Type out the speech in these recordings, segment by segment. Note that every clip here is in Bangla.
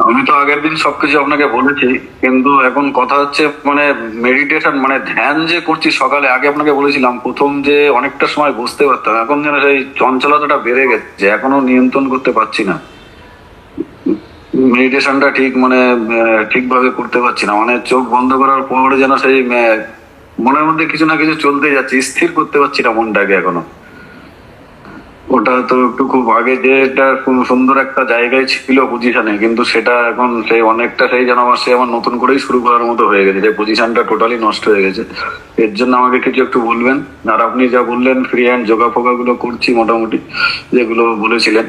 আমি তো আগের দিন সবকিছু আপনাকে বলেছি, কিন্তু এখন কথা হচ্ছে মানে মেডিটেশন মানে ধ্যান যে করছি সকালে, আগে আপনাকে বলেছিলাম প্রথম যে অনেকটা সময় বসতে পারতাম, এখন যেন সেই চঞ্চলতাটা বেড়ে গেছে, এখনো নিয়ন্ত্রণ করতে পারছি না। মেডিটেশনটা ঠিক মানে ঠিকভাবে করতে পারছি না, মানে চোখ বন্ধ করার পরে যেন সেই মনের মধ্যে কিছু না কিছু চলতে যাচ্ছে, স্থির করতে পারছি না মনটাকে এখনো। ওটা তো একটু খুব আগে যে এটা খুব সুন্দর একটা জায়গায় ছিল পজিশনে, কিন্তু সেটা এখন সেই অনেকটা সেই যেন আমার আমার নতুন করেই শুরু করার মতো হয়ে গেছে, যে পজিশনটা টোটালি নষ্ট হয়ে গেছে। এর জন্য আমাকে কিছু একটু বলবেন। আর আপনি যা বললেন ফ্রি হ্যান্ড যোগা ফোগা গুলো করছি মোটামুটি, যেগুলো বলেছিলেন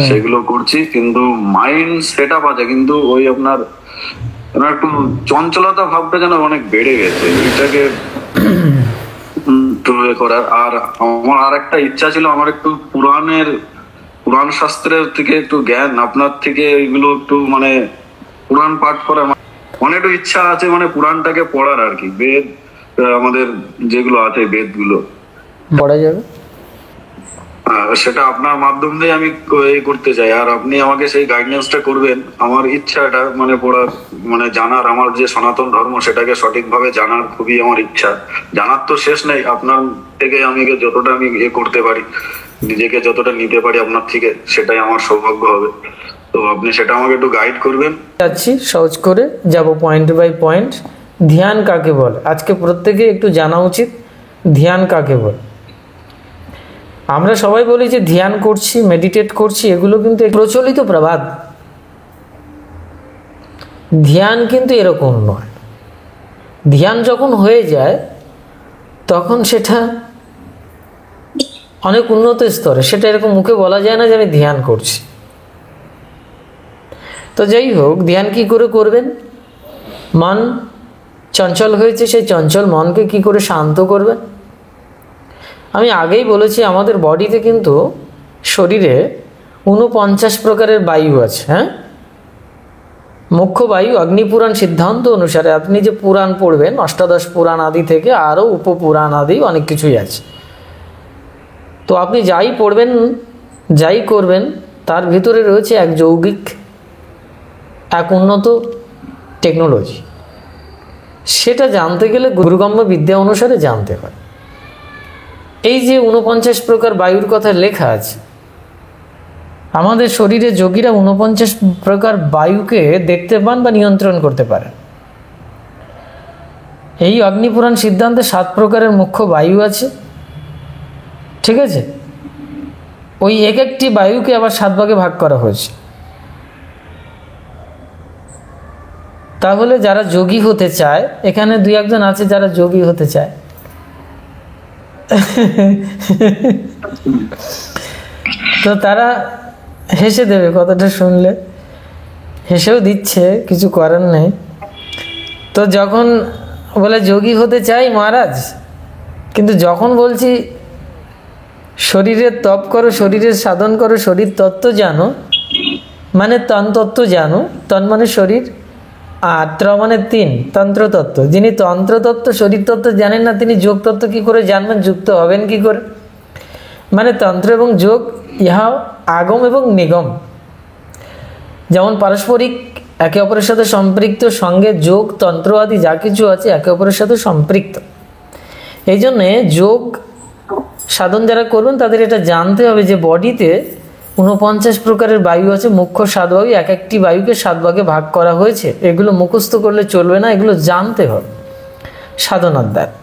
সেগুলো করছি, কিন্তু মাইন্ড সেট আপ আছে, কিন্তু ওই আপনার একটু চঞ্চলতা ভাবটা যেন অনেক বেড়ে গেছে, এটাকে করার। আর আমার আর একটা ইচ্ছা ছিল, আমার একটু পুরাণ শাস্ত্রের থেকে একটু জ্ঞান আপনার থেকে এগুলো একটু মানে পুরাণ পাঠ করা মানে একটু ইচ্ছা আছে, মানে পুরাণটাকে পড়ার আর কি, বেদ আমাদের যেগুলো আছে বেদ গুলো পড়া যাবে, সেটা আপনার মাধ্যম দিয়ে আমি করতে চাই। আর আপনি আমাকে সেই গাইডেন্সটা করবেন, আমার ইচ্ছাটা মানে পড়ার মানে জানার, আমার যে সনাতন ধর্ম সেটাকে সঠিকভাবে জানার খুবই আমার ইচ্ছা। জানার তো শেষ নেই, আপনার থেকে আমি যতটা আমি করতে পারি, নিজেকে যতটা নিতে পারি আপনার থেকে, সেটাই আমার সৌভাগ্য হবে। তো আপনি সেটা আমাকে একটু গাইড করবেন। যাচ্ছি সহজ করে যাব পয়েন্ট বাই পয়েন্ট। ধ্যান কাকে বলে আজকে প্রত্যেকে একটু জানা উচিত, ধ্যান কাকে বলে। আমরা সবাই বলি যে ধ্যান করছি, মেডিটেট করছি, এগুলো কিন্তু প্রচলিত প্রবাদ। ধ্যান কিন্তু এরকম নয়। ধ্যান যখন হয়ে যায় তখন সেটা অনেক উন্নত স্তরে, সেটা এরকম মুখে বলা যায় না যে আমি ধ্যান করছি। তো যাই হোক, ধ্যান কি করে করবেন? মন চঞ্চল হয়েছে, সেই চঞ্চল মনকে কি করে শান্ত করবেন? আমি আগেই বলেছি আমাদের বডিতে কিন্তু শরীরে 49 প্রকারের বায়ু আছে। হ্যাঁ, মুখ্য বায়ু অগ্নিপুরাণ সিদ্ধান্ত অনুসারে আপনি যে পুরাণ পড়বেন, অষ্টাদশ পুরাণ আদি থেকে আরও উপপুরাণ আদি অনেক কিছুই আছে। তো আপনি যাই পড়বেন, যাই করবেন, তার ভিতরে রয়েছে এক যৌগিক, এক উন্নত টেকনোলজি। সেটা জানতে গেলে গুরুগম্য বিদ্যা অনুসারে জানতে হয়। এই যে 49 প্রকার বায়ুর কথা লেখা আছে, আমাদের শরীরে যোগীরা 49 প্রকার বায়ুকে দেখতে পান বা নিয়ন্ত্রণ করতে পারেন। এই অগ্নিপুরাণ সিদ্ধান্তে 7 প্রকারের মুখ্য বায়ু আছে, ঠিক আছে? ওই এক একটি বায়ুকে আবার 7 ভাগে ভাগ করা হয়েছে। তাহলে যারা যোগী হতে চায়, এখানে 2-1 আছে যারা যোগী হতে চায়, তো তারা হেসে দেবে কথাটা শুনলে, হেসেও দিচ্ছে, কিছু করার নেই। তো যখন বলে যোগী হতে চাই মহারাজ, কিন্তু যখন বলছি শরীরের তপ করো, শরীরের সাধন করো, শরীর তত্ত্ব জানো, মানে তন তত্ত্ব জানো, তন মানে শরীর, আর ত্র মানে 3 তন্ত্রতত্ত্ব। যিনি তন্ত্রতত্ত্ব শরীর তত্ত্ব জানেন না, তিনি যোগ তত্ত্ব কী করে জানবেন, যুক্ত হবেন কি করে? মানে তন্ত্র এবং যোগ ইহা আগম এবং নিগম, যেমন পারস্পরিক একে অপরের সাথে সম্পৃক্ত, সঙ্গে যোগ তন্ত্র আদি যা কিছু আছে একে অপরের সাথে সম্পৃক্ত। এই জন্যে যোগ সাধন যারা করবেন তাদের এটা জানতে হবে যে বডিতে 49 প্রকারের বায়ু আছে, মুখ্য 7 বায়ু, এক একটি বায়ুকে 7 ভাগে ভাগ করা হয়েছে। এগুলো মুখস্থ করলে চলবে না, এগুলো জানতে হবে সাধনার দ্বারা।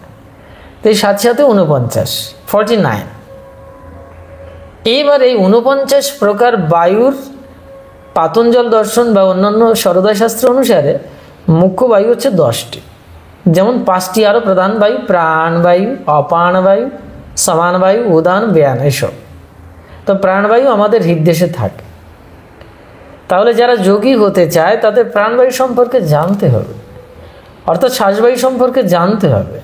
তো এই সাথে সাথে 49 এবার এই 49 প্রকার বায়ুর পাতঞ্জল দর্শন বা অন্যান্য সরোদয় শাস্ত্র অনুসারে মুখ্য বায়ু হচ্ছে 10টি। যেমন 5টি আরও প্রধান বায়ু, প্রাণবায়ু, অপানবায়ু, সমানবায়ু, উদান, ব্যান, এসব। তো প্রাণবায়ু আমাদের হৃদদেশে থাকে। তাহলে যারা যোগী হতে চায় তাদের প্রাণবায়ু সম্পর্কে জানতে হবে, অর্থাৎ শ্বাসবায়ু সম্পর্কে জানতে হবে,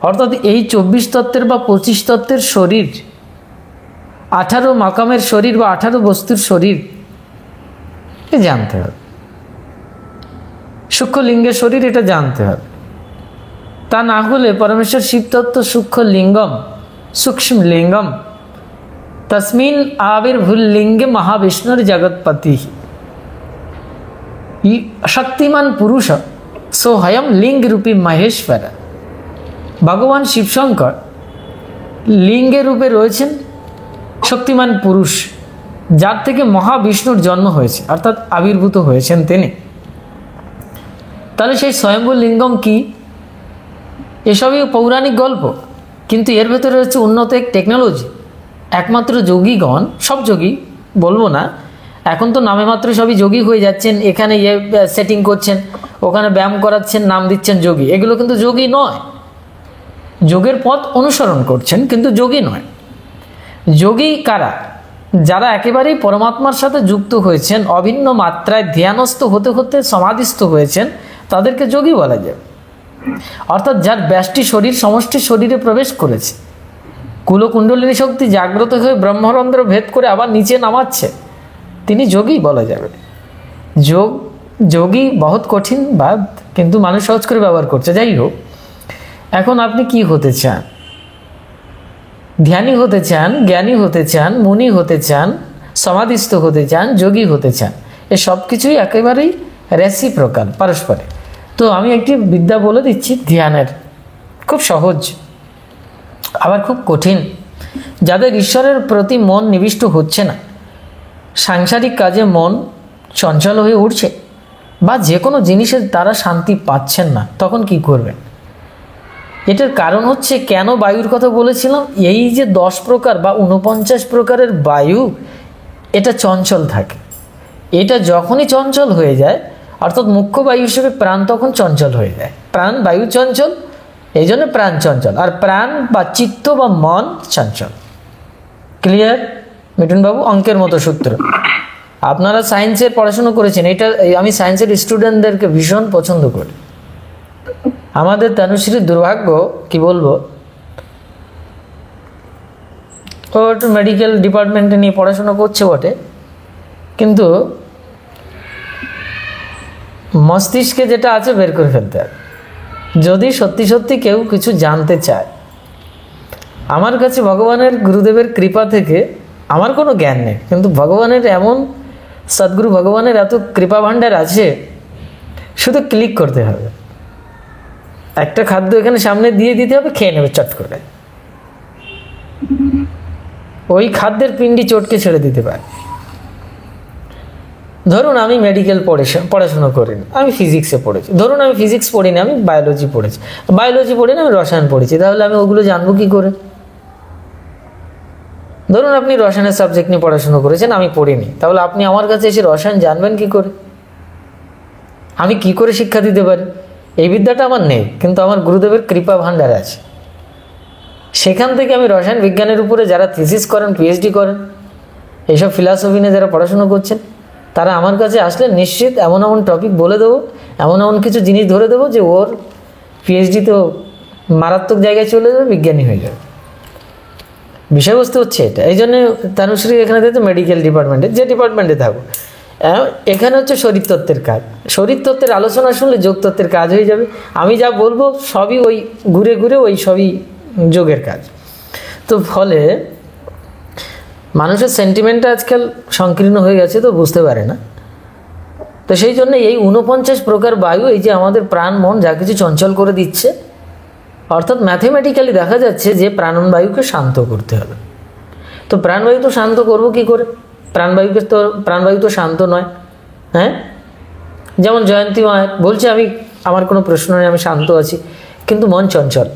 অর্থাৎ এই 24 তত্ত্বের বা 25 তত্ত্বের শরীর, 18 মাকামের শরীর বা 18 বস্তুর শরীর জানতে হবে। সূক্ষ্ম লিঙ্গের শরীর এটা জানতে হবে। তা না হলে পরমেশ্বর শিবতত্ত্ব সূক্ষ্ম লিঙ্গম সূক্ষ্ম লিঙ্গম তসমিন আবির্ভূল লিঙ্গে মহাবিষ্ণুর জগৎপতি, শক্তিমান পুরুষ সোহয়ম লিঙ্গ রূপী মহেশ্বর। ভগবান শিবশঙ্কর লিঙ্গের রূপে রয়েছেন শক্তিমান পুরুষ, যার থেকে মহাবিষ্ণুর জন্ম হয়েছে, অর্থাৎ আবির্ভূত হয়েছেন তিনি। তাহলে সেই স্বয়ম্ভু লিঙ্গম কি? এসবই পৌরাণিক গল্প, কিন্তু এর ভেতরে হচ্ছে উন্নত এক টেকনোলজি। একমাত্র যোগীগণ, সব যোগী বলবো না, এখন তো নামে মাত্র সবই যোগী হয়ে যাচ্ছেন, এখানে সেটিং করছেন, ওখানে ব্যায়াম করাচ্ছেন, নাম দিচ্ছেন যোগী। এগুলো কিন্তু যোগী নয়, যোগের পথ অনুসরণ করছেন কিন্তু যোগী নয়। যোগী কারা? যারা একেবারেই পরমাত্মার সাথে যুক্ত হয়েছেন, অভিন্ন মাত্রায় ধ্যানস্থ হতে হতে সমাধিস্থ হয়েছেন, তাদেরকে যোগী বলা যায়। অর্থাৎ যার ব্যষ্টি শরীর সমষ্টি শরীরে প্রবেশ করেছে, কুলকুণ্ডলিনী শক্তি জাগ্রত হয়ে ব্রহ্মরন্ধ্র ভেদ করে আবার নিচে নামাচ্ছে, তিনি যোগী বলা যাবে। যোগী বহুত কঠিন বাদ, কিন্তু মানুষ সহজ করে ব্যবহার করছে। যাই হোক, এখন আপনি কি হতে চান? ধ্যানী হতে চান, জ্ঞানী হতে চান, মুনি হতে চান, সমাধিস্থ হতে চান, যোগী হতে চান, এ সব কিছুই একেবারেই রেসিপ্রোকাল, পারস্পরে। তো আমি একটি বিদ্যা বলে দিচ্ছি ধ্যানের, খুব সহজ আবার খুব কঠিন। যাদের ঈশ্বরের প্রতি মন নিবিষ্ট হচ্ছে না, সাংসারিক কাজে মন চঞ্চল হয়ে উঠছে, বা যে কোনো জিনিসের দ্বারা শান্তি পাচ্ছেন না, তখন কি করবেন? এটার কারণ হচ্ছে, কেন বায়ুর কথা বলেছিলাম, এই যে 10 প্রকার বা 49 প্রকারের বায়ু, এটা চঞ্চল থাকে। এটা যখনই চঞ্চল হয়ে যায়, অর্থাৎ মুখ্য বায়ু হিসেবে প্রাণ তখন চঞ্চল হয়ে যায়। প্রাণ বায়ু চঞ্চল, এই জন্য প্রাণ চঞ্চল, আর প্রাণ বা চিত্ত বা মন চঞ্চল। ক্লিয়ার মিঠুনবাবু? অঙ্কের মতো সূত্র। আপনারা সায়েন্সের পড়াশুনো করেছেন, এটা আমি সায়েন্সের স্টুডেন্টদেরকে ভীষণ পছন্দ করি। আমাদের তনুশ্রীর দুর্ভাগ্য, কি বলবো, ও একটু মেডিকেল ডিপার্টমেন্টে নিয়ে পড়াশোনা করছে বটে, কিন্তু মস্তিষ্কে যেটা আছে বের করে ফেলতে হবে। যদি সত্যি সত্যি কেউ কিছু জানতে চায়, আমার কাছে ভগবানের গুরুদেবের কৃপা থেকে, আমার কোনো জ্ঞান নেই, কিন্তু ভগবানের এমন, সদ্গুরু ভগবানের এত কৃপা ভাণ্ডার আছে, শুধু ক্লিক করতে হবে। একটা খাদ্য এখানে সামনে দিয়ে দিতে হবে, খেয়ে নেবে চট করে, ওই খাদ্যের পিণ্ডি চটকে ছেড়ে দিতে পারে। ধরুন আমি মেডিকেল পড়াশোনা করিনি, আমি ফিজিক্সে পড়েছি। ধরুন আমি ফিজিক্স পড়িনি, আমি বায়োলজি পড়েছি। বায়োলজি পড়িনি, আমি রসায়ন পড়েছি। তাহলে আমি ওগুলো জানবো কি করে? ধরুন আপনি রসায়নের সাবজেক্ট নিয়ে পড়াশোনা করেছেন, আমি পড়িনি, তাহলে আপনি আমার কাছে এসে রসায়ন জানবেন কি করে? আমি কি করে শিক্ষা দিতে পারি? এই বিদ্যাটা আমার নেই, কিন্তু আমার গুরুদেবের কৃপা ভাণ্ডার আছে। সেখান থেকে আমি রসায়ন বিজ্ঞানের উপরে যারা থিসিস করেন, পিএইচডি করেন, এইসব ফিলসফি নিয়ে যারা পড়াশোনা করছেন, তারা আমার কাছে আসলে নিশ্চিত এমন এমন টপিক বলে দেবো, এমন এমন কিছু জিনিস ধরে দেবো যে ওর পিএইচডি তো মারাত্মক জায়গায় চলে যাবে, বিজ্ঞানী হয়ে যাবে। বিষয়বস্তু হচ্ছে এটা। এই জন্য তনুশ্রী এখানে দিতে মেডিকেল ডিপার্টমেন্টে, যে ডিপার্টমেন্টে থাকো, এখানে হচ্ছে শরীরতত্ত্বের কাজ। শরীরতত্ত্বের আলোচনা শুনলে যোগতত্ত্বের কাজ হয়ে যাবে। আমি যা বলবো সবই ওই ঘুরে ঘুরে ওই সবই যোগের কাজ। তো ফলে মানুষের সেন্টিমেন্টটা আজকাল সংকীর্ণ হয়ে গেছে, তো বুঝতে পারে না। তো সেই জন্য এই 49 প্রকার বায়ু, এই যে আমাদের প্রাণ মন যা কিছু চঞ্চল করে দিচ্ছে, অর্থাৎ ম্যাথমেটিক্যালি দেখা যাচ্ছে যে প্রাণবায়ুকে শান্ত করতে হবে। তো প্রাণবায়ু তো শান্ত করবো কি করে? প্রাণবায়ু তো শান্ত নয়। হ্যাঁ, যেমন জয়ন্তী মায়ের বলছে, আমার কোনো প্রশ্ন নেই, আমি শান্ত আছি, কিন্তু মন চঞ্চল।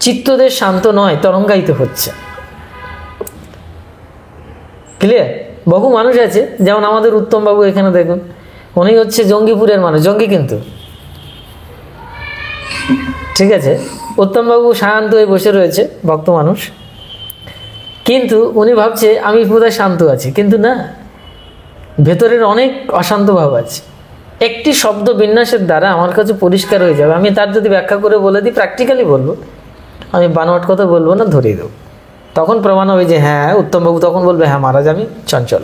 চিত্তদের শান্ত নয়, তরঙ্গায়িত হচ্ছে। ক্লিয়ার? বহু মানুষ আছে, যেমন আমাদের উত্তমবাবু এখানে দেখুন, উনি হচ্ছে জঙ্গিপুরের মানুষ, জঙ্গি কিন্তু, ঠিক আছে। উত্তমবাবু শান্ত হয়ে বসে রয়েছে, ভক্ত মানুষ, কিন্তু উনি ভাবছে আমি বোধহয় শান্ত আছি, কিন্তু না, ভেতরের অনেক অশান্ত ভাব আছে। একটি শব্দ বিন্যাসের দ্বারা আমার কাছে পরিষ্কার হয়ে যাবে। আমি তার যদি ব্যাখ্যা করে বলে দিই, প্র্যাকটিক্যালি বলবো, আমি বানোয়াট কথা বলবো না, ধরিয়ে দেবো। তখন প্রমাণ হবে যে হ্যাঁ, উত্তমবাবু তখন বলবে হ্যাঁ মহারাজ আমি চঞ্চল।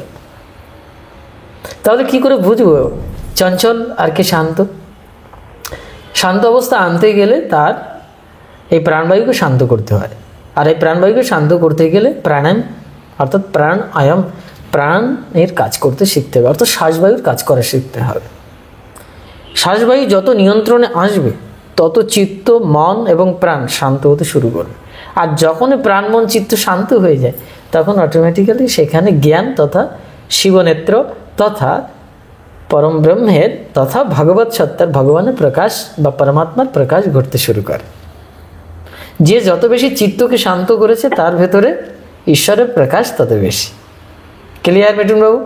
তাহলে কি করে বুঝবো চঞ্চল আর কি শান্ত? শান্ত অবস্থা আনতে গেলে তার এই প্রাণবায়ুকে শান্ত করতে হয়। আর এই প্রাণবায়ুকে শান্ত করতে গেলে প্রাণায়াম, অর্থাৎ প্রাণায়াম, প্রাণের কাজ করতে শিখতে হবে, অর্থাৎ শ্বাসবায়ুর কাজ করা শিখতে হবে। শ্বাসবায়ু যত নিয়ন্ত্রণে আসবে তত চিত্ত, মন এবং প্রাণ শান্ত হতে শুরু করবে। আর যখন প্রাণ, মন, চিত্ত শান্ত হয়ে যায় তখন অটোমেটিক্যালি সেখানে জ্ঞান তথা শিবনেত্র তথা পরম ব্রহ্মের তথা ভগবত সত্তার, ভগবানের প্রকাশ বা পরমাত্মার প্রকাশ ঘটতে শুরু করে। যে যত বেশি চিত্তকে শান্ত করেছে তার ভেতরে ঈশ্বরের প্রকাশ তত বেশি। ক্লিয়ার মিঠুন বাবু?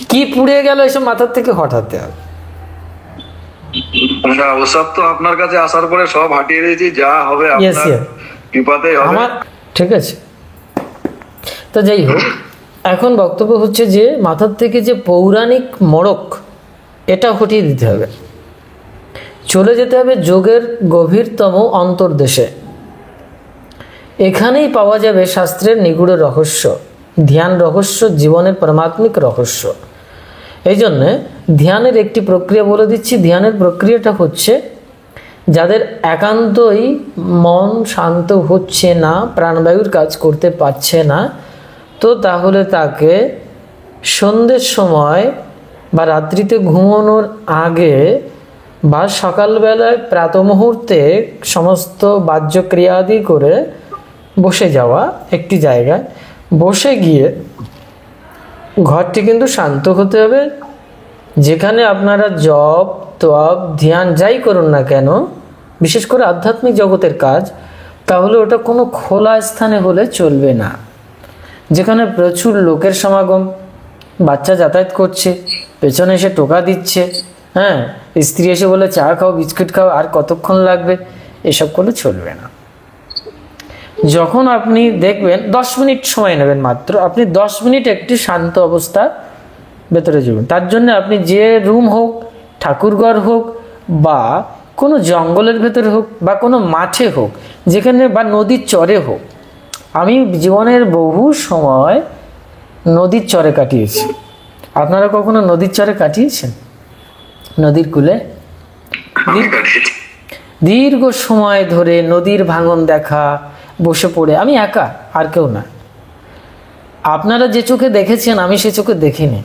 কি পুড়ে গেল এসব মাথার থেকে হঠাতে হবে। ওসব তো আপনার কাছে আসার পরে সব হাঁটিয়ে দিয়েছি, যা হবে আপনার কৃপাতেই হবে। আমার ঠিক আছে। তো যাই হোক, এখন বক্তব্য হচ্ছে যে মাথার থেকে যে পৌরাণিক মোড়ক এটা হটিয়ে দিতে হবে। চলে যেতে হবে যোগের গভীরতম অন্তর্দেশে। এখানেই পাওয়া যাবে শাস্ত্রের নিগূঢ় রহস্য, ধ্যান রহস্য, জীবনের পরমাত্মিক রহস্য। এই জন্যে ধ্যানের একটি প্রক্রিয়া বলে দিচ্ছি। ধ্যানের প্রক্রিয়াটা হচ্ছে, যাদের একান্তই মন শান্ত হচ্ছে না, প্রাণবায়ুর কাজ করতে পারছে না, তো তাহলে তাকে সন্ধ্যের সময় বা রাত্রিতে ঘুমানোর আগে বা সকালবেলায় প্রাতঃমুহূর্তে সমস্ত বাহ্যক্রিয়াদি করে বসে যাওয়া একটি জায়গায়, বসে গিয়ে ঘরটি কিন্তু শান্ত হতে হবে। যেখানে আপনারা জপ, তপ, ধ্যান যাই করুন না কেন, বিশেষ করে আধ্যাত্মিক জগতের কাজ, তাহলে ওটা কোনো খোলা স্থানে হলে চলবে না। যেখানে প্রচুর লোকের সমাগম, বাচ্চা যাতায়াত করছে, পেছনে এসে টোকা দিচ্ছে, হ্যাঁ, স্ত্রী এসে বলে চা খাও, বিস্কুট খাও, আর কতক্ষণ লাগবে, এসব করলে চলবে না। যখন আপনি দেখবেন 10 মিনিট সময় নেবেন মাত্র, আপনি 10 মিনিট একটি শান্ত অবস্থা ভেতরে যাবেন। তার জন্য আপনি যে রুম হোক, ঠাকুরঘর হোক, বা কোনো জঙ্গলের ভেতরে হোক, বা কোনো মাঠে হোক, যেখানে বা নদীর চরে হোক। আমি জীবনের বহু সময় নদীর চরে কাটিয়েছি। আপনারা কখনো নদীর চরে কাটিয়েছেন? নদীর কূলে দীর্ঘ সময় ধরে নদীর ভাঙন দেখা, বসে পড়ে, আমি একা, আর কেউ না। আপনারা যে চোখে দেখেছেন আমি সে চোখে দেখিনি।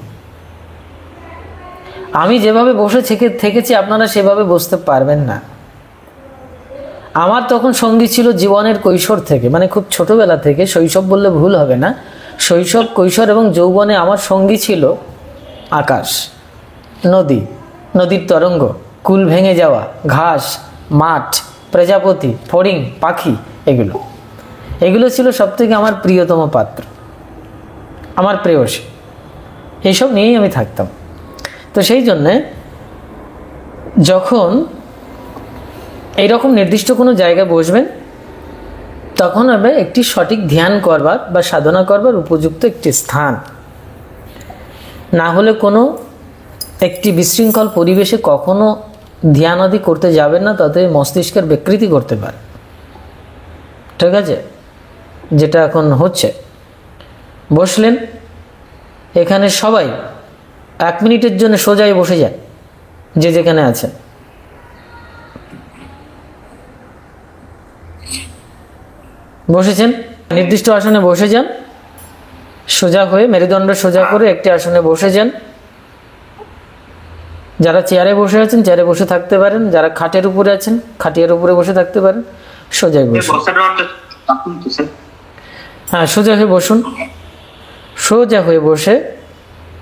আমি যেভাবে বসে থেকেছি আপনারা সেভাবে বসতে পারবেন না। আমার তখন সঙ্গী ছিল জীবনের কৈশোর থেকে, মানে খুব ছোটবেলা থেকে, শৈশব বললে ভুল হবে না, শৈশব, কৈশোর এবং যৌবনে আমার সঙ্গী ছিল আকাশ, নদী, নদীর তরঙ্গ, কুল ভেঙে যাওয়া, ঘাস, মাঠ, প্রজাপতি, ফড়িং, পাখি, এগুলো ছিল সবথেকে আমার প্রিয়তম পাত্র, আমার প্রেয়সী। এইসব নিয়েই আমি থাকতাম। তো সেই জন্যে যখন এইরকম নির্দিষ্ট কোনো জায়গায় বসবেন, তখন হবে একটি সঠিক ধ্যান করবার বা সাধনা করবার উপযুক্ত একটি স্থান। না হলে কোনো একটি বিশৃঙ্খল পরিবেশে কখনো ধ্যান আদি করতে যাবেন না, তাতে মস্তিষ্কের বিকৃতি করতে পারে। ঠিক আছে? যেটা এখন হচ্ছে। বসলেন, এখানে সবাই 1 মিনিটের জন্য সোজাই বসে যান, যে যেখানে আছেন। বসেছেন, নির্দিষ্ট আসনে বসে যান, সোজা হয়ে মেরুদণ্ড সোজা করে একটি আসনে বসে যান। যারা চেয়ারে বসে আছেন চেয়ারে বসে থাকতে পারেন, যারা খাটের উপরে আছেন খাটিয়ার উপরে বসে থাকতে পারেন, সোজাই বসুন। হ্যাঁ, সোজা হয়ে বসুন। সোজা হয়ে বসে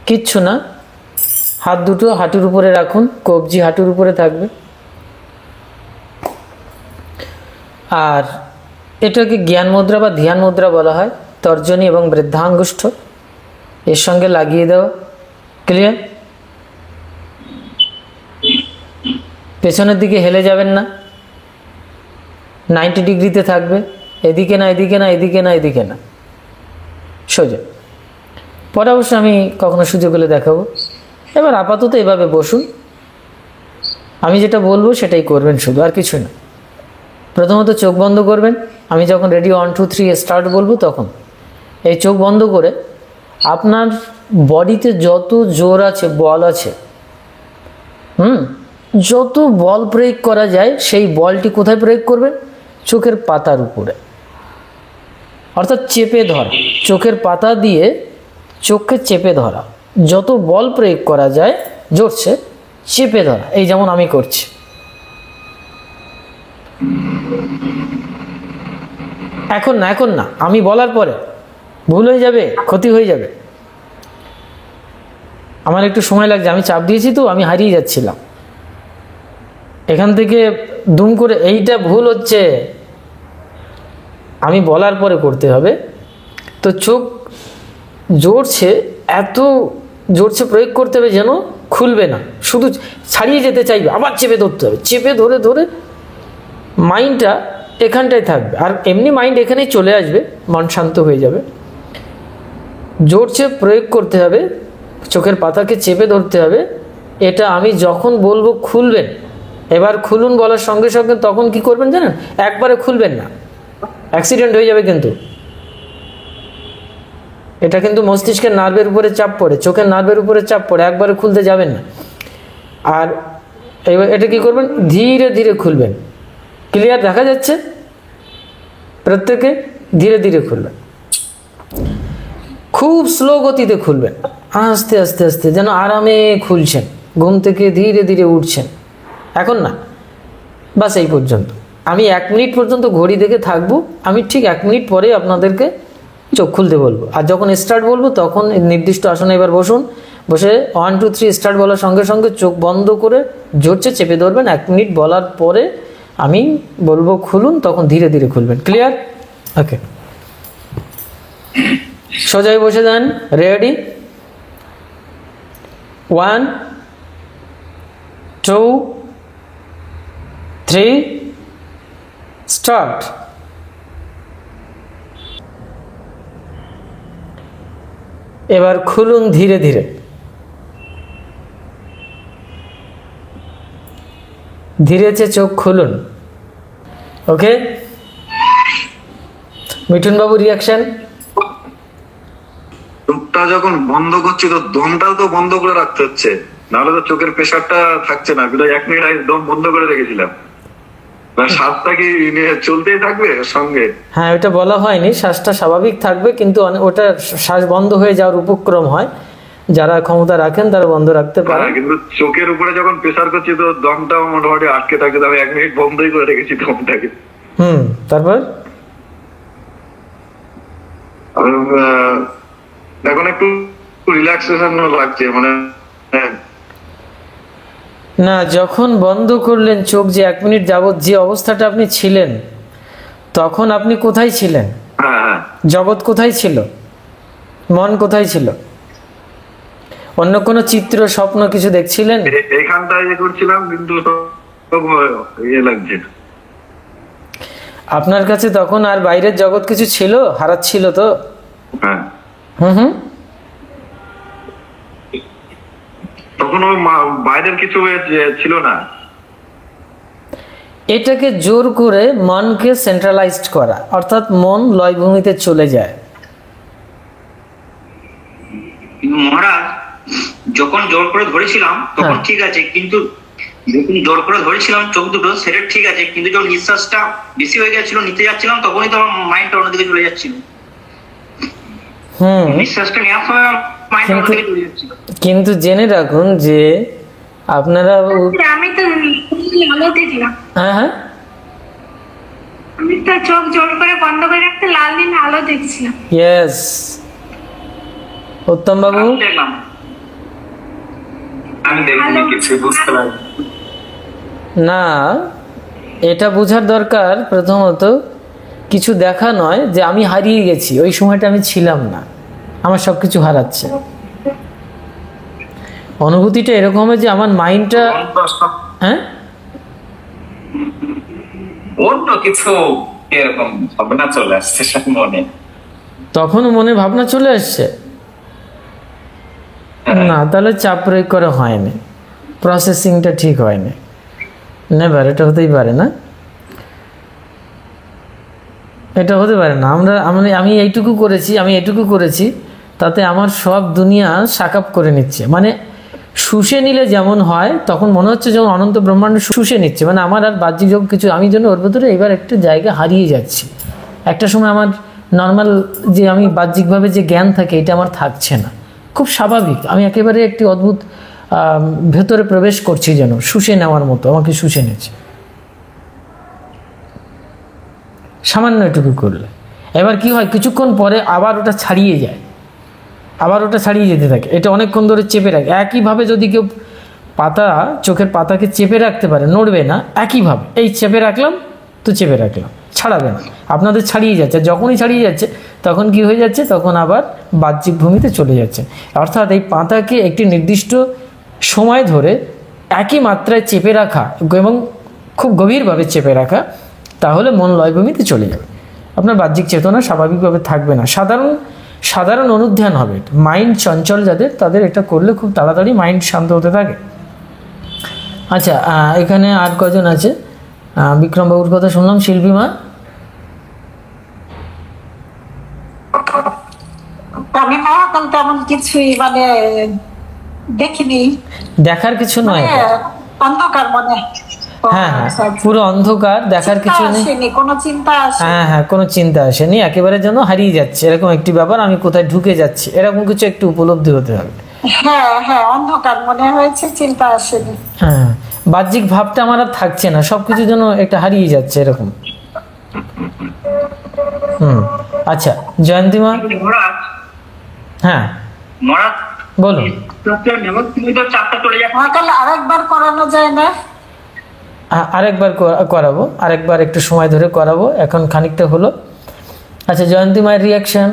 কিচ্ছু না, হাত দুটো হাঁটুর উপরে রাখুন, কবজি হাঁটুর উপরে থাকবে। আর এটাকে জ্ঞান মুদ্রা বা ধ্যান মুদ্রা বলা হয়। তর্জনী এবং বৃদ্ধাঙ্গুষ্ঠ এর সঙ্গে লাগিয়ে দেওয়া। ক্লিয়ার? পেছনের দিকে হেলে যাবেন না, 90 ডিগ্রিতে থাকবে, এদিকে না এদিকে না, এদিকে না এদিকে না, সোজা। পরে অবশ্য আমি কখনো সুযোগ হলে দেখাবো। এবার আপাতত এভাবে বসুন, আমি যেটা বলবো সেটাই করবেন, শুধু আর কিছু না। প্রথমত চোখ বন্ধ করবেন। আমি যখন রেডি 1 2 3 স্টার্ট বলবো তখন এই চোখ বন্ধ করে আপনার বডিতে যত জোর আছে, বল আছে, যত বল প্রয়োগ করা যায় সেই বলটি কোথায় প্রয়োগ করবেন? চোখের পাতার উপরে, অর্থাৎ চেপে ধরা, চোখের পাতা দিয়ে চোখকে চেপে ধরা, যত বল প্রয়োগ করা যায় জোরছে চেপে ধরা, এই যেমন আমি করছি। এখন না, এখন না, আমি বলার পরে ভুল হয়ে যাবে, ক্ষতি হয়ে যাবে। আমার একটু সময় লাগছে, আমি চাপ দিয়েছি তো, আমি হারিয়ে যাচ্ছিলাম। এখান থেকে দুম করে এইটা ভুল হচ্ছে, আমি বলার পরে করতে হবে। তো চোখ জোরছে, এত জোরছে প্রয়োগ করতে হবে যেন খুলবে না, শুধু ছাড়িয়ে যেতে চাইবে, আবার চেপে ধরতে হবে, চেপে ধরে ধরে মাইন্ডটা এখানটায় থাকবে, আর এমনি মাইন্ড এখানেই চলে আসবে, মন শান্ত হয়ে যাবে। জোরছে প্রয়োগ করতে হবে, চোখের পাতাকে চেপে ধরতে হবে। এটা আমি যখন বলবো খুলবেন, এবার খুলুন বলার সঙ্গে সঙ্গে তখন কি করবেন জানেন, একবারে খুলবেন না, অ্যাক্সিডেন্ট হয়ে যাবে। কিন্তু এটা কিন্তু মস্তিষ্কের নার্ভের উপরে চাপ পড়ে, চোখের নার্ভের উপরে চাপ পড়ে, একবারে খুলতে যাবেন না। আর এবার এটা কি করবেন, ধীরে ধীরে খুলবেন। ক্লিয়ার দেখা যাচ্ছে? প্রত্যেকে ধীরে ধীরে খুলবেন, খুব স্লো গতিতে খুলবেন, আস্তে আস্তে আস্তে, যেন আরামে খুলছেন, ঘুম থেকে ধীরে ধীরে উঠছেন। এখন না, বাস এই পর্যন্ত। আমি 1 মিনিট পর্যন্ত ঘড়ি দেখে থাকবো, আমি ঠিক 1 মিনিট পরে আপনাদেরকে চোখ খুলতে বলবো। আর যখন স্টার্ট বলবো তখন নির্দিষ্ট আসনে এবার বসুন, বসে 1 2 3 স্টার্ট বলার সঙ্গে সঙ্গে চোখ বন্ধ করে জোরছে চেপে ধরবেন। 1 মিনিট বলার পরে আমি বলবো খুলুন, তখন ধীরে ধীরে খুলবেন। ক্লিয়ার? ওকে, সোজাই বসে যান। রেডি? 1 2 3 স্টার্ট। এবার খুলুন ধীরে ধীরে, ধীরেছে চোখ খুলুন। ওকে, মিঠুন বাবু রিয়াকশন? চোখটা যখন বন্ধ করছি তো দমটাও তো বন্ধ করে রাখতে হচ্ছে, নাহলে তো চোখের প্রেশারটা থাকছে না। 1 মিনিট আগে দম বন্ধ করে রেখেছিলাম, শ্বাসটা কি চলতেই থাকবে সঙ্গে? হ্যাঁ, ওটা বলা হয়নি, শ্বাসটা স্বাভাবিক থাকবে, কিন্তু ওটা শ্বাস বন্ধ হয়ে যাওয়ার উপক্রম হয়, যারা ক্ষমতা রাখেন তারা বন্ধ রাখতে পারে। কিন্তু চোখের উপরে যখন প্রেসার করছি তো দমটাও মোটামুটি আটকে থাকছে, আমি 1 মিনিট বন্ধই করে রেখেছি দমটাকে। তারপর এখন একটু রিল্যাক্সেশন লাগছে, মানে না, যখন বন্ধ করলেন চোখ, যে 1 মিনিট যাবত যে অবস্থাটা আপনি ছিলেন, তখন আপনি কোথায় ছিলেন? হ্যাঁ, জগৎ কোথায় ছিল? মন কোথায় ছিল? অন্য কোনো চিত্র, স্বপ্ন কিছু দেখছিলেন? এইখানটায় করছিলাম, কিন্তু লাগছে। আপনার কাছে তখন আর বাইরের জগৎ কিছু ছিল? হারাচ্ছিল তো? হ্যাঁ। তখন বাইরের কিছু ছিল না। এটাকে জোর করে মনকে সেন্ট্রালাইজড করা, অর্থাৎ মন লয়ভূমিতে চলে যায়। মহারাজ, যখন জোর করে ধরেছিলাম তখন ঠিক আছে, কিন্তু যখন জোর করে ধরেছিলাম চোখ দুটো, সেটা ঠিক আছে, কিন্তু যখন নিঃশ্বাসটা বেশি হয়ে গেছিল, নিতে যাচ্ছিলাম, তখনই তো আমার মাইন্ডটা অন্যদিকে চলে যাচ্ছিল। নিঃশ্বাসটা নেওয়ার সময় মাইন্ডটা অন্যদিকে চলে যাচ্ছিল। কিন্তু জেনে রাখুন যে আপনারা, আমি তো আলোতে ছিলাম। হ্যাঁ, আমি তো চোখ জোর করে বন্ধ করে রাখতে লাল নীল আলো দেখছিলাম। ইয়েস, উত্তম বাবু। আমি দেখিনি, কিছু বুঝতে পারি না, এটা বোঝার দরকার প্রথমত, কিছু দেখা নয় যে আমি হারিয়ে গেছি, ওই সময়টা আমি ছিলাম না, আমার সবকিছু হারাচ্ছে। অনুভূতিটা এরকম হবে যে আমার মাইন্ডটা, হ্যাঁ, অন্য কিছু এরকম ভাবনা চলে আসছে মনে, তখনও মনে ভাবনা চলে আসছে। না, তাহলে চাপ প্রয়োগ করা হয়নি, প্রসেসিংটা ঠিক হয়নি। নেভার, এটা হতেই পারে না, এটা হতে পারে না। আমি এইটুকু করেছি, তাতে আমার সব দুনিয়া সাকাপ করে নিচ্ছে, মানে শুষে নিলে যেমন হয়, তখন মনে হচ্ছে যেমন অনন্ত ব্রহ্মাণ্ড শুষে নিচ্ছে, মানে আমার আর বাহ্যিক জগৎ কিছু, আমি যেন ওর ভেতরে এবার একটা জায়গা হারিয়ে যাচ্ছি। একটা সময় আমার নর্মাল যে আমি বাহ্যিকভাবে যে জ্ঞান থাকে এটা আমার থাকছে না, খুব স্বাভাবিক। আমি একেবারে একটি অদ্ভুত ভেতরে প্রবেশ করছি, যেন শুষে নেওয়ার মতো আমাকে শুষে নিয়েছে সামান্য এটুকু করলে। এবার কি হয়, কিছুক্ষণ পরে আবার ওটা ছাড়িয়ে যায়, আবার ওটা ছাড়িয়ে যেতে থাকে। এটা অনেকক্ষণ ধরে চেপে রাখে। একইভাবে যদি কেউ পাতা, চোখের পাতাকে চেপে রাখতে পারে, নড়বে না, একইভাবে এই চেপে রাখলাম তো চেপে রাখলাম, ছাড়াবে না। আপনাদের ছাড়িয়ে যাচ্ছে, যখনই ছাড়িয়ে যাচ্ছে তখন কি হয়ে যাচ্ছে, তখন আবার বাহ্যিক ভূমিতে চলে যাচ্ছে। অর্থাৎ এই পাতাকে একটি নির্দিষ্ট সময় ধরে একই মাত্রায় চেপে রাখা এবং খুব গভীরভাবে চেপে রাখা, তাহলে মন লয়ভূমিতে চলে যাবে, আপনার বাহ্যিক চেতনা স্বাভাবিকভাবে থাকবে না। সাধারণ অনুধ্যান হবে। মাইন্ড চঞ্চল যাদের, তাদের এটা করলে খুব তাড়াতাড়ি মাইন্ড শান্ত হতে থাকে। আচ্ছা, এখানে আর কজন আছে? বিক্রমবাবুর কথা শুনলাম। শিল্পীমা? আমি মহাকাল তেমন কিছুই মানে দেখিনি, দেখার কিছু নয়, অন্ধকার মনে। হ্যাঁ হ্যাঁ, পুরো অন্ধকার, দেখার কিছু নেই। কোনো চিন্তা আসেনি। হ্যাঁ হ্যাঁ, কোনো চিন্তা আসেনি, একেবারে যেন হারিয়ে যাচ্ছে এরকম একটি ব্যাপার, আমি কোথায় ঢুকে যাচ্ছি এরকম কিছু একটু উপলব্ধি হতে হবে। হ্যাঁ হ্যাঁ, অন্ধকার মনে হয়েছে, চিন্তা আসেনি। হ্যাঁ, বাহ্যিক ভাবটা আমার আর থাকছে না, সবকিছু যেন একটা হারিয়ে যাচ্ছে এরকম। আচ্ছা, জয়ন্তীমা? মহারাজ, হ্যাঁ মহারাজ বলুন। চাপটা চলে যাচ্ছে। মহাকাল আরেকবার করানো যায় না? আরেকবার করাবো, আরেকবার একটু সময় ধরে করাবো, এখন খানিকটা হলো। আচ্ছা, জয়ন্তী মায়ের রিয়াকশন?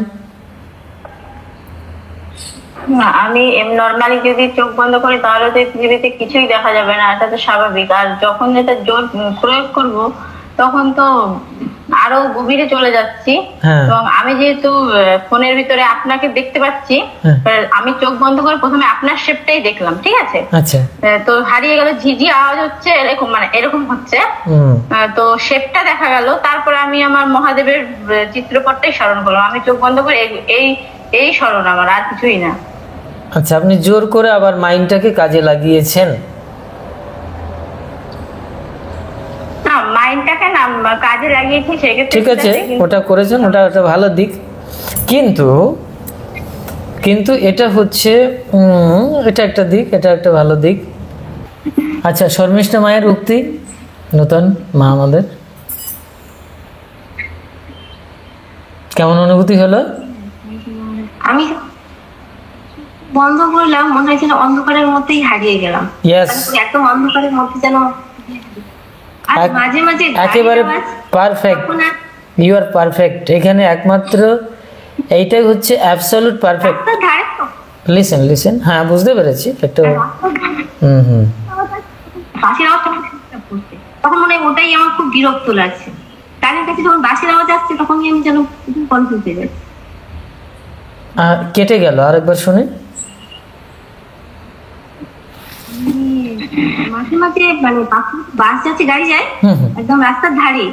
না, আমি নর্মালি যদি চোখ বন্ধ করি তাহলে তো পৃথিবীতে কিছুই দেখা যাবে না, এটা তো স্বাভাবিক। আর যখন যেটা জোর প্রয়োগ করব তখন তো আরো গভীরে চলে যাচ্ছি। এবং আমি যেহেতু ফোনের ভিতরে আপনাকে দেখতে পাচ্ছি, আমি চোখ বন্ধ করে প্রথমে আপনার শেপটাই দেখলাম, ঠিক আছে? আচ্ছা, তো হারিয়ে গেল, ঝিঝি আওয়াজ হচ্ছে, এরকম মানে এরকম হচ্ছে, তো শেপটা দেখা গেল। তারপরে আমি আমার মহাদেবের চিত্রপটটাই স্মরণ করলাম। আমি চোখ বন্ধ করে এই স্মরণ আমার, আর কিছুই না। আচ্ছা, আপনি জোর করে আবার মাইন্ডটাকে কাজে লাগিয়েছেন? না, মাইন্ডটাকে না কাজে লাগিয়েছি, সেক্ষেত্রে ঠিক আছে, ওটা করেছেন, ওটা একটা ভালো দিক। কিন্তু এটা হচ্ছে এটা একটা দিক, এটা একটা ভালো দিক। আচ্ছা, শর্মিষ্ঠা মায়ের উক্তি, নতুন মা আমাদের, কেমন অনুভূতি হলো? আমি বন্ধ করলাম, মনে হয় যেন অন্ধকারের মধ্যেই হারিয়ে গেলাম। একদম অন্ধকারের মধ্যে যেন, আর মাঝে মাঝে একেবারে পারফেক্ট, ইউ আর পারফেক্ট। এখানে একমাত্র এইটাই হচ্ছে অ্যাবসলিউট পারফেক্ট। লিসেন, হ্যাঁ বুঝতে পেরেছি একটু। বাঁশির আওয়াজটা তখন মনে হয় ওটাই আমার খুব বিরক্ত লাগছে। তাদের কাছে যখন বাঁশির আওয়াজ আসছে তখনই আমি যেন কনফিউজ হয়ে যাচ্ছি। কেটে গেল, আরেকবার শুনি। মাঝে মাঝে মানে বাস যাচ্ছে, গাড়ি যায় একদম রাস্তার ধারে,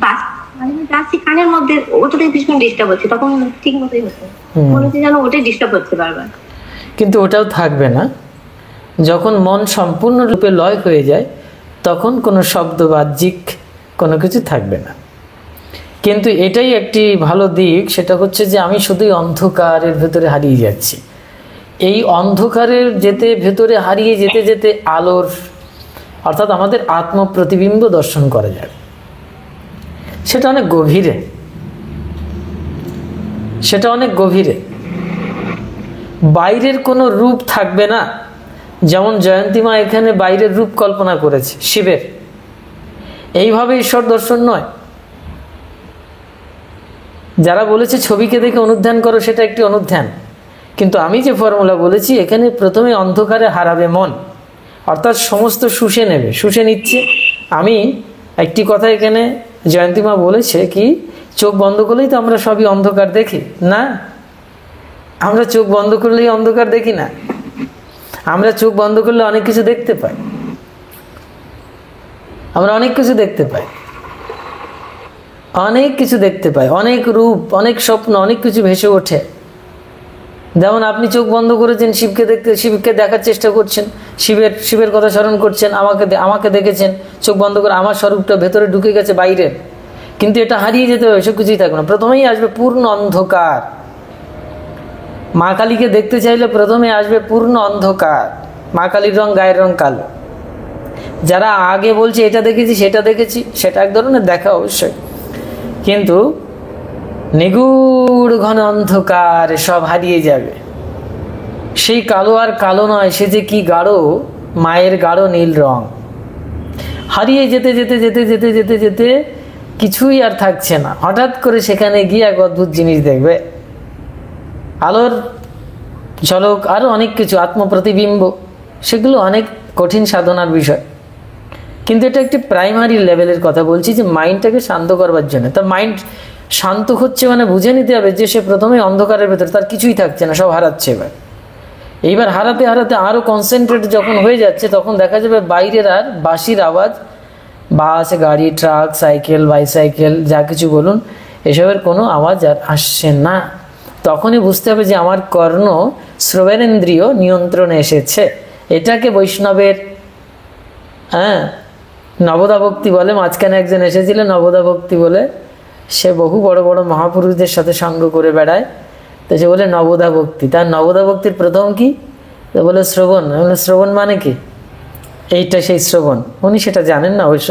বাস যাচ্ছি কানের মধ্যে, ওটাতে ভীষণ ডিস্টার্ব হচ্ছে, তখন ঠিক মতোই হচ্ছে, মনে হচ্ছে যেন ওটাই ডিস্টার্ব হচ্ছে বারবার। কিন্তু ওটাও থাকবে না, যখন মন সম্পূর্ণরূপে লয় হয়ে যায় তখন কোনো শব্দ বাহ্যিক কোনো কিছু থাকবে না। কিন্তু এটাই একটি ভালো দিক, সেটা হচ্ছে যে আমি শুধুই অন্ধকারের ভেতরে হারিয়ে যাচ্ছি। এই অন্ধকারের ভেতরে হারিয়ে যেতে যেতে আলোর, অর্থাৎ আমাদের আত্মপ্রতিবিম্ব দর্শন করা যায়। সেটা অনেক গভীরে, বাইরের কোনো রূপ থাকবে না। যেমন জয়ন্তীমা এখানে বাইরের রূপ কল্পনা করেছে শিবের, এইভাবে ঈশ্বর দর্শন নয়। যারা বলেছে ছবিকে দেখে অনুধ্যান করো, সেটা একটি অনুধ্যান, কিন্তু আমি যে ফর্মুলা বলেছি, এখানে প্রথমে অন্ধকারে হারাবে মন, অর্থাৎ সমস্ত শুষে নেবে, শুষে নিচ্ছে। আমি একটি কথা এখানে জয়ন্তীমা বলেছে কি, চোখ বন্ধ করলেই তো আমরা সবই অন্ধকার দেখি না। আমরা চোখ বন্ধ করলেই অন্ধকার দেখি না, আমরা চোখ বন্ধ করলে অনেক কিছু দেখতে পাই, আমরা অনেক কিছু দেখতে পাই, অনেক রূপ, অনেক স্বপ্ন, অনেক কিছু ভেসে ওঠে। যেমন আপনি চোখ বন্ধ করেছেন, শিবকে দেখার চেষ্টা করছেন, শিবের কথা স্মরণ করছেন, আমাকে দেখেছেন চোখ বন্ধ করে, আমার স্বরূপটা ভেতরে ঢুকে গেছে বাইরের, কিন্তু এটা হারিয়ে যেতে হবে, এসব কিছুই থাকবে না। প্রথমেই আসবে পূর্ণ অন্ধকার। মা কালীকে দেখতে চাইলে প্রথমে আসবে পূর্ণ অন্ধকার। মা কালীর রং, গায়ের রং কালো। যারা আগে বলছে এটা দেখেছি সেটা দেখেছি, সেটা এক ধরনের দেখা অবশ্যই, কিন্তু নিগুড় ঘন অন্ধকার সব হারিয়ে যাবে। সেই কালো আর কালো নয়, সে যে কি গাঢ়, মায়ের গাঢ় নীল রং। হারিয়ে যেতে যেতে যেতে যেতে যেতে যেতে কিছুই আর থাকছে না। হঠাৎ করে সেখানে গিয়ে এক অদ্ভুত জিনিস দেখবে, আলোর ঝলক, আরো অনেক কিছু, আত্মপ্রতিবিম্ব, সেগুলো অনেক কঠিন সাধনার বিষয়। কিন্তু এটা একটি প্রাইমারি লেভেলের কথা বলছি, যে মাইন্ডটাকে শান্ত করবার জন্য। তার মাইন্ড শান্ত হচ্ছে মানে বুঝে নিতে হবে যে সে প্রথমে অন্ধকারের ভেতর, তার কিছুই থাকছে না, সব হারাচ্ছে। এইবার হারাতে হারাতে আরো কনসেন্ট্রেট যখন হয়ে যাচ্ছে, তখন দেখা যাবে বাইরের আর বাঁশির আওয়াজ, বাস, গাড়ি, ট্রাক, সাইকেল, বাইসাইকেল, যা কিছু বলুন, এসবের কোনো আওয়াজ আর আসছে না। তখনই বুঝতে হবে যে আমার কর্ণ শ্রবণেন্দ্রিয় নিয়ন্ত্রণে এসেছে। এটাকে বৈষ্ণবের নবদা ভক্তি বলে। মাঝখানে একজন এসেছিল নবদা ভক্তি বলে, সে বহু বড় বড় মহাপুরুষদের সাথে সঙ্গ করে বেড়ায়, তো সে বলে নবদা ভক্তি। তার নবদা ভক্তির প্রথম কি? তো বলে শ্রবণ। শ্রবণ মানে কি? এইটা সেই শ্রবণ। উনি সেটা জানেন না, অবশ্য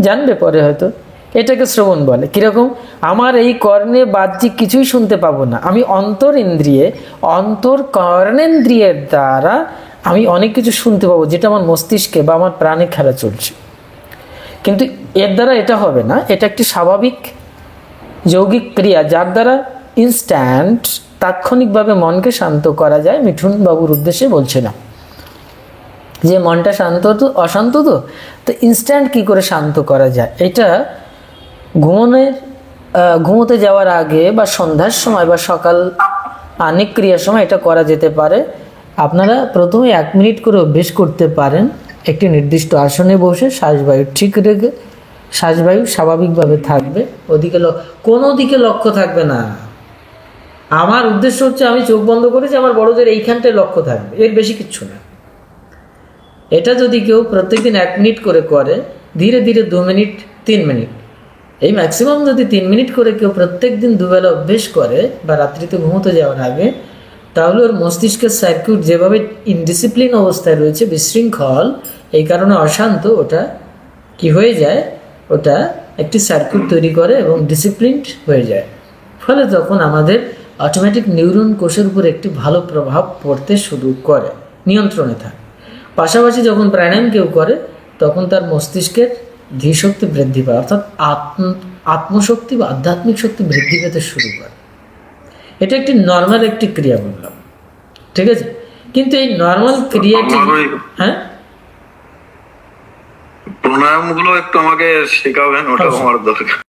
জানবে পরে হয়তো। এটাকে শ্রবণ বলে। কিরকম? আমার এই কর্ণে বাহ্যিক কিছুই শুনতে পাবো না, আমি অন্তর ইন্দ্রিয়ে, অন্তর কর্ণেন্দ্রিয়ের দ্বারা আমি অনেক কিছু শুনতে পাবো, যেটা আমার মস্তিষ্কে বা আমার প্রাণে খেলা চলছে। কিন্তু এর দ্বারা এটা হবে না। এটা একটি স্বাভাবিক যৌগিক ক্রিয়া, যার দ্বারা ইনস্ট্যান্ট, তাৎক্ষণিকভাবে মনকে শান্ত করা যায়। মিঠুন বাবুর উদ্দেশ্যে বলছিলাম যে মনটা শান্ত তো, অশান্ত তো ইনস্ট্যান্ট কি করে শান্ত করা যায়। এটা ঘুমোতে যাওয়ার আগে বা সন্ধ্যার সময় বা সকাল অনেক ক্রিয়ার সময় এটা করা যেতে পারে। আপনারা প্রথমে 1 মিনিট করে অভ্যেস করতে পারেন। একটি নির্দিষ্ট আসনে বসে শ্বাসবায়ু ঠিক রেখে, শ্বাসবায়ু স্বাভাবিকভাবে থাকবে, ওদিকে কোনো দিকে লক্ষ্য থাকবে না। আমার উদ্দেশ্য হচ্ছে আমি চোখ বন্ধ করেছি, আমার বড়দের এইখানটায় লক্ষ্য থাকবে, এর বেশি কিচ্ছু না। এটা যদি কেউ প্রত্যেকদিন 1 মিনিট করে করে, ধীরে ধীরে 2 মিনিট, 3 মিনিট, এই ম্যাক্সিমাম যদি 3 মিনিট করে কেউ প্রত্যেকদিন দুবেলা অভ্যেস করে বা রাত্রিতে ঘুমোতে যাওয়ার আগে, তাহলে ওর মস্তিষ্কের সার্কিট যেভাবে ইনডিসিপ্লিন অবস্থায় রয়েছে, বিশৃঙ্খল, এই কারণে অশান্ত, ওটা কি হয়ে যায়, ওটা একটি সার্কিট তৈরি করে এবং ডিসিপ্লিনড হয়ে যায়। ফলে তখন আমাদের অটোমেটিক নিউরন কোষের উপর একটি ভালো প্রভাব পড়তে শুরু করে, নিয়ন্ত্রণে থাকে। পাশাপাশি যখন প্রাণায়াম কেউ করে, তখন তার মস্তিষ্কের ধীশক্তি বৃদ্ধি পায়, অর্থাৎ আত্মশক্তি বা আধ্যাত্মিক শক্তি বৃদ্ধি পেতে শুরু করে। এটা একটি নর্মাল একটি ক্রিয়া বললাম, ঠিক আছে? কিন্তু এই নর্মাল ক্রিয়াটি, হ্যাঁ, প্রাণায়াম গুলো একটু আমাকে শেখাবেন, ওটা আমার দরকার।